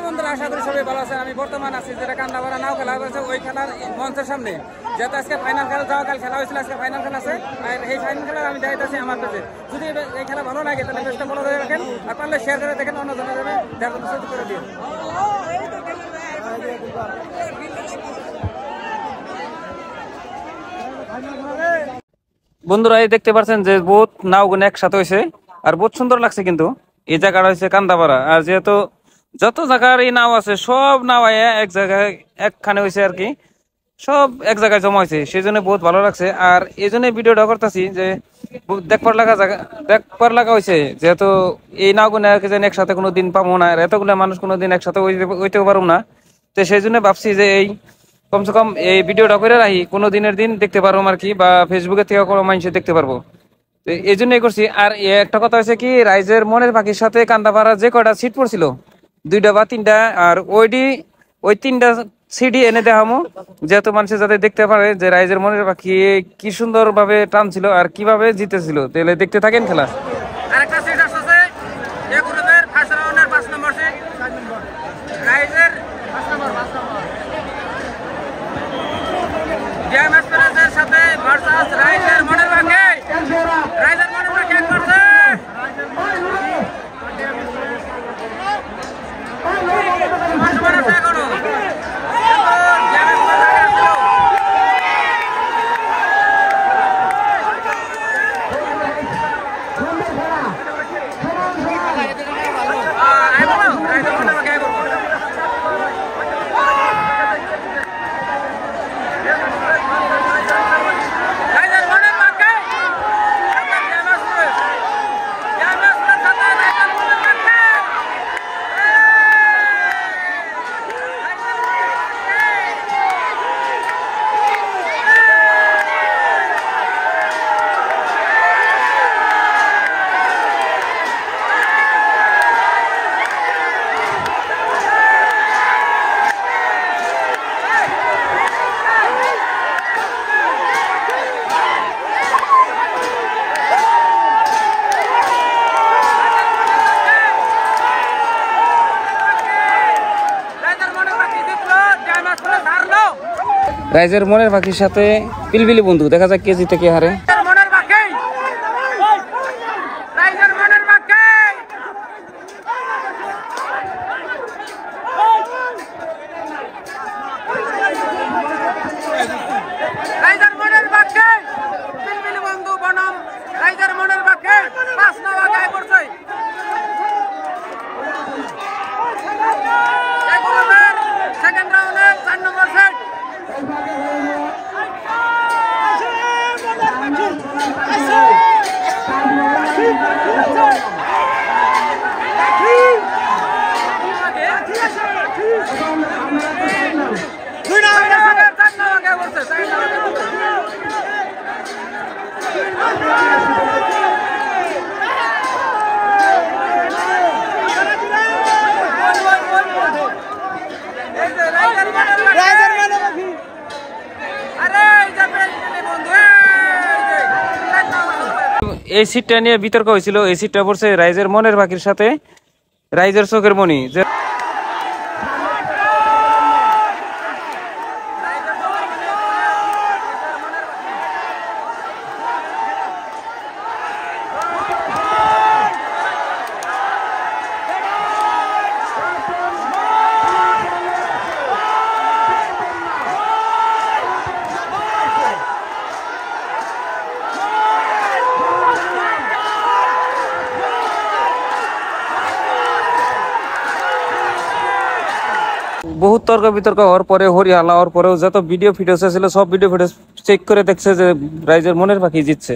Hello বন্ধুরা, আশা করি সবাই ভালো আছেন। আমি বর্তমান আছি যেটা কান্দাপাড়া নাও খেলা হয়েছে, ওই খেলার মঞ্চের সামনে। যেহেতু আজকে ফাইনাল খেলা, যাওয়া কাল খেলা হয়েছিল, আজকে ফাইনাল খেলা আছে। আর এই ফাইনাল খেলা আমি দেখাইতেছি আমার পেজে। যদি এই খেলা ভালো লাগে তাহলে পেজটা ফলো করে রাখেন, আর পারলে শেয়ার করে দেখেন, অন্য জনের যাবে দেখার জন্য করে দিন। বন্ধুরা, এই দেখতে পাচ্ছেন যে বহুত নাওগুলো একসাথে হয়েছে আর বহুত সুন্দর লাগছে। কিন্তু এই জায়গাটা হচ্ছে কান্দাপাড়া, আর যেহেতু যত জায়গার এই নাও আছে সব নাও এক জায়গায় একখানে হয়েছে আর কি, সব এক জায়গায় জমা হয়েছে, সেই জন্য বহুত ভালো লাগছে। আর এই জন্য ভিডিওটা করতেছি যে দেখবার লাগা হয়েছে, যেহেতু এই নাওগুলো একসাথে কোনো দিন পাবো না, আর এতগুলো মানুষ কোনো দিন একসাথে হইতেও পারবো না। তো সেই জন্য ভাবছি যে এই কমসে কম এই ভিডিওটা করে রাখি, কোনো দিনের দিন দেখতে পারবো আর কি, বা ফেসবুকে থেকে কোনো মানুষ দেখতে পারবো। তো এই জন্যই করছি। আর একটা কথা হচ্ছে কি, রাইজের মনের পাখির সাথে কান্দাপাড়া যে কয়টা সিট পড়ছিল, 2টা বা 3টা, আর ওই 3টা সিডি এনে দেখামো, যেহেতু মানুষ যাতে দেখতে পারে যে রাইজের মনের পাখি কি সুন্দর ভাবে টানছিল আর কিভাবে জিতেছিল। তাহলে দেখতে থাকেন খেলা। আরেকটা সিট আসছে এই গ্রুপের ফার্স্ট রাউন্ডের 5 নম্বর সিট, রাইজের 5 নম্বর গেম এক্সপেরিয়েন্সের সাথে ভার্সাস রাইজের মনের পাখি। রাইজের মনের পাখি এক করছে, রাইজের মনের পাখির সাথে পিলপিলি বন্ধু। দেখা যাক কে জিতে কে হারে। এই সিটটা নিয়ে বিতর্ক হয়েছিল। এই সিটটা পড়ছে রাইজের মনের পাখির সাথে রাইজের চোখের মনি। বহুত তর্ক বিতর্ক হওয়ার পরে, হরিহালা হওয়ার পরেও যত ভিডিও ফিটেজ ছিল সব ভিডিও ফিটেজ চেক করে দেখছে যে রাইজের মনের পাখি জিতছে।